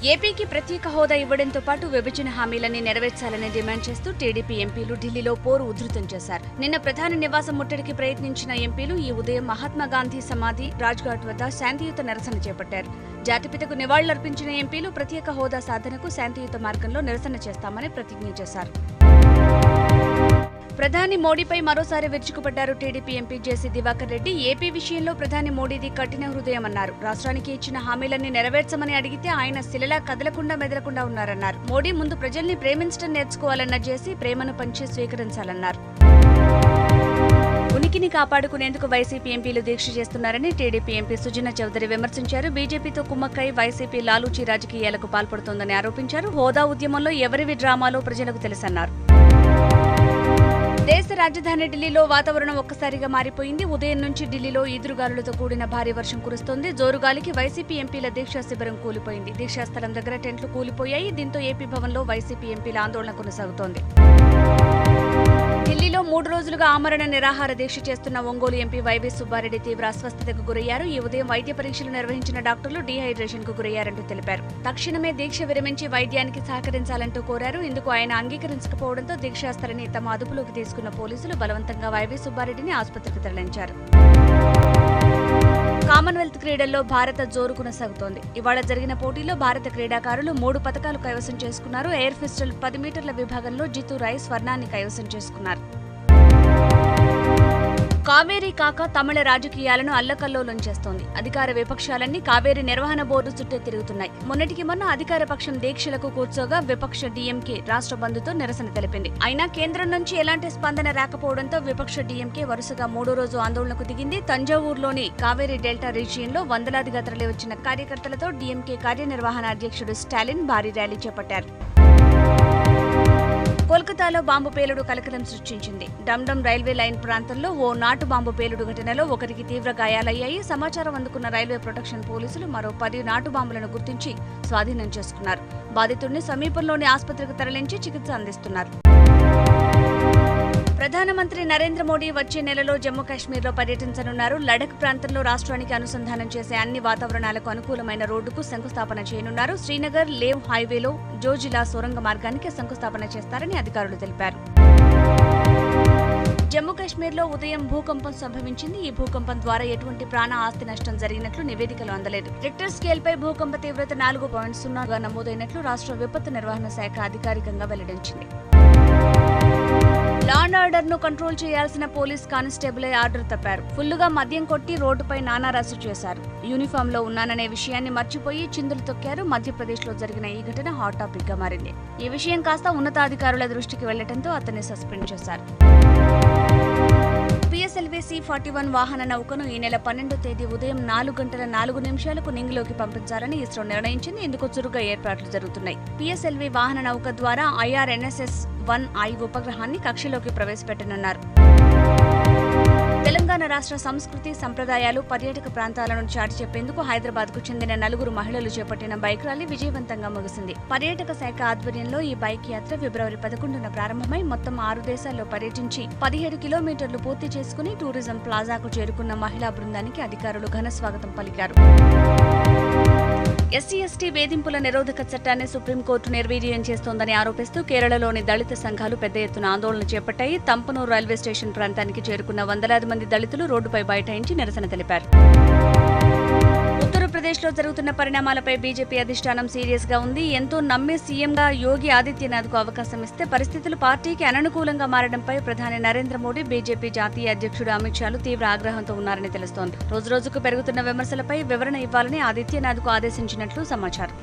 ఏపీకి ప్రత్యేక హోదా ఇవ్వడంతో పాటు విభజన హామీలని నెరవేర్చాలని డిమాండ్ చేస్తూ టీడీపీ ఎంపీలు ఢిల్లీలో పోరు ఉధృతం చేశారు. నిన్న ప్రధాని నివాసం ముట్టడికి ప్రయత్నించిన ఎంపీలు ఈ ఉదయం మహాత్మాగాంధీ సమాధి రాజ్ఘాట్ వద్ద శాంతియుత నిరసన చేపట్టారు. జాతిపితకు నివాళులర్పించిన ఎంపీలు ప్రత్యేక హోదా సాధనకు శాంతియుత మార్గంలో నిరసన చేస్తామని ప్రతిజ్ఞ చేశారు. ప్రధాని మోడీపై మరోసారి విరుచుకుపడ్డారు TDP MP JC Divakar Reddy. AP విషయంలో ప్రధాని మోడీది కఠిన హృదయమన్నారు. రాష్ట్రానికి ఇచ్చిన హామీలన్నీ నెరవేర్చమని అడిగితే ఆయన శిలలా కదలకుండా మెదలకుండా ఉన్నారన్నారు. మోడీ ముందు ప్రజల్ని ప్రేమించడం నేర్చుకోవాలన్న జేసీ ప్రేమను పంచి స్వీకరించాలన్నారు. ఉనికిని కాపాడుకునేందుకు వైసీపీ ఎంపీలు దీక్ష చేస్తున్నారని టీడీపీ ఎంపీ సుజనా చౌదరి విమర్శించారు. బీజేపీతో కుమ్మక్కై వైసీపీ లాలూచీ రాజకీయాలకు పాల్పడుతోందని ఆరోపించారు. హోదా ఉద్యమంలో ఎవరివి డ్రామాలో ప్రజలకు తెలుసన్నారు. దేశ రాజధాని ఢిల్లీలో వాతావరణం ఒక్కసారిగా మారిపోయింది. ఉదయం నుంచి ఢిల్లీలో ఈదురుగాలులతో కూడిన భారీ వర్షం కురుస్తోంది. జోరుగాలికి వైసీపీ ఎంపీల దీక్షా శిబిరం కూలిపోయింది. దీక్షా స్థలం దగ్గర టెంట్లు కూలిపోయాయి. దీంతో ఏపీ భవన్లో వైసీపీ ఎంపీల ఆందోళన కొనసాగుతోంది. ఢిల్లీలో 3 రోజులుగా ఆమరణ నిరాహార దీక్ష చేస్తున్న ఒంగోలు ఎంపీ వైవీ సుబ్బారెడ్డి తీవ్ర అస్వస్థతకు గురయ్యారు. ఈ ఉదయం వైద్య పరీక్షలు నిర్వహించిన డాక్టర్లు డీహైడ్రేషన్ కు గురయ్యారంటూ తెలిపారు. తక్షణమే దీక్ష విరమించి వైద్యానికి సహకరించాలంటూ కోరారు. ఇందుకు ఆయన అంగీకరించకపోవడంతో దీక్షాస్థలిని తమ అదుపులోకి తీసుకున్న పోలీసులు బలవంతంగా వైవీ సుబ్బారెడ్డిని ఆసుపత్రికి తరలించారు. కామన్వెల్త్ క్రీడల్లో భారత జోరు కొనసాగుతోంది. ఇవాళ జరిగిన పోటీల్లో భారత క్రీడాకారులు 3 పతకాలు కైవసం చేసుకున్నారు. ఎయిర్ పిస్టల్ 10 మీటర్ల విభాగంలో జితు రాయ్ స్వర్ణాన్ని కైవసం చేసుకున్నారు. కావేరీ కాక తమిళ రాజకీయాలను అల్లకల్లోలం చేస్తోంది. అధికార విపక్షాలన్నీ కావేరీ నిర్వహణ బోర్డు చుట్టే తిరుగుతున్నాయి. మొన్నటికి మొన్న అధికార పక్షం దీక్షలకు కూర్చోగా విపక్ష డీఎంకే రాష్ట్ర బంద్తో నిరసన తెలిపింది. అయినా కేంద్రం నుంచి ఎలాంటి స్పందన రాకపోవడంతో విపక్ష డీఎంకే వరుసగా 3వ రోజు ఆందోళనకు దిగింది. తంజావూరులోని కావేరీ డెల్టా రీజియన్లో వందలాదిగా తరలివచ్చిన కార్యకర్తలతో డీఎంకే కార్యనిర్వహణ అధ్యక్షుడు స్టాలిన్ భారీ ర్యాలీ చేపట్టారు. కోల్కతాలో బాంబు పేలుడు కలకలం సృష్టించింది. డమ్డమ్ రైల్వే లైన్ ప్రాంతంలో ఓ నాటు బాంబు పేలుడు ఘటనలో ఒకరికి తీవ్ర గాయాలయ్యాయి. సమాచారం అందుకున్న రైల్వే ప్రొటెక్షన్ పోలీసులు మరో 10 నాటు బాంబులను గుర్తించి స్వాధీనం చేసుకున్నారు. బాధితుడిని సమీపంలోని ఆసుపత్రికి తరలించి చికిత్స అందిస్తున్నారు. ప్రధానమంత్రి నరేంద్ర మోడీ వచ్చే నెలలో జమ్మూ కాశ్మీర్లో పర్యటించనున్నారు. లడఖ్ ప్రాంతంలో రాష్ట్రానికి అనుసంధానం చేసే అన్ని వాతావరణాలకు అనుకూలమైన రోడ్డుకు శంకుస్థాపన చేయనున్నారు. శ్రీనగర్ లేవ్ హైవేలో జోజిలా సొరంగ మార్గానికి శంకుస్థాపన చేస్తారని అధికారులు తెలిపారు. జమ్మూ కాశ్మీర్లో ఉదయం భూకంపం సంభవించింది. ఈ భూకంపం ద్వారా ఎటువంటి ప్రాణ ఆస్తి నష్టం జరిగినట్లు నివేదికలు అందలేదు. రిక్టర్ స్కేల్పై భూకంప తీవ్రత 4.0గా నమోదైనట్లు రాష్ట్ర విపత్తు నిర్వహణ శాఖ అధికారికంగా వెల్లడించింది. లా అండ్ ఆర్డర్ ను కంట్రోల్ చేయాల్సిన పోలీస్ కానిస్టేబులే ఆర్డర్ తప్పారు. ఫుల్లుగా మద్యం కొట్టి రోడ్డుపై నానారసు చేశారు. యూనిఫామ్ లో ఉన్నాననే విషయాన్ని మర్చిపోయి చిందులు తొక్కారు. మధ్యప్రదేశ్ లో జరిగిన ఈ ఘటన హాట్ టాపిక్ గా మారింది. ఈ విషయం కాస్త ఉన్నతాధికారుల దృష్టికి వెళ్లడంతో అతన్ని సస్పెండ్ చేశారు. పిఎస్ఎల్వి C-41 వాహన నౌకను ఈ నెల 12వ తేదీ ఉదయం 4:04 నింగిలోకి పంపించాలని ఇస్రో నిర్ణయించింది. ఇందుకు చురుగ్గా ఏర్పాట్లు జరుగుతున్నాయి. పిఎస్ఎల్వి వాహన నౌక ద్వారా IRNSS-1I ఉపగ్రహాన్ని కక్షలోకి ప్రవేశపెట్టనున్నారు. తెలంగాణ రాష్ట్ర సంస్కృతి సంప్రదాయాలు పర్యాటక ప్రాంతాలను చాటి చెప్పేందుకు హైదరాబాద్ కు చెందిన 4 మహిళలు చేపట్టిన బైక్ ర్యాలీ విజయవంతంగా ముగిసింది. పర్యాటక శాఖ ఆధ్వర్యంలో ఈ బైక్ యాత్ర ఫిబ్రవరి 11న ప్రారంభమై మొత్తం 6 దేశాల్లో పర్యటించి 17 కిలోమీటర్లు పూర్తి చేసుకుని టూరిజం ప్లాజాకు చేరుకున్న మహిళా బృందానికి అధికారులు ఘన స్వాగతం పలికారు. SC/ST వేధింపుల నిరోధక చట్టాన్ని సుప్రీంకోర్టు నిర్వీర్యం చేస్తోందని ఆరోపిస్తూ కేరళలోని దళిత సంఘాలు పెద్ద ఎత్తున ఆందోళన చేపట్టాయి. తంపనూరు రైల్వే స్టేషన్ ప్రాంతానికి చేరుకున్న వందలాది మంది దళితులు రోడ్డుపై బైఠాయించి నిరసన తెలిపారు. ఉత్తరప్రదేశ్లో జరుగుతున్న పరిణామాలపై బీజేపీ అధిష్టానం సీరియస్ గా ఉంది. ఎంతో నమ్మి సీఎంగా యోగి ఆదిత్యనాథ్ కు అవకాశం ఇస్తే పరిస్థితులు పార్టీకి అననుకూలంగా మారడంపై ప్రధాని నరేంద్ర మోడీ, బీజేపీ జాతీయ అధ్యక్షుడు అమిత్ షాలు తీవ్ర ఆగ్రహంతో ఉన్నారని తెలుస్తోంది. రోజురోజుకు పెరుగుతున్న విమర్శలపై వివరణ ఇవ్వాలని ఆదిత్యనాథ్ కు ఆదేశించినట్లు సమాచారం.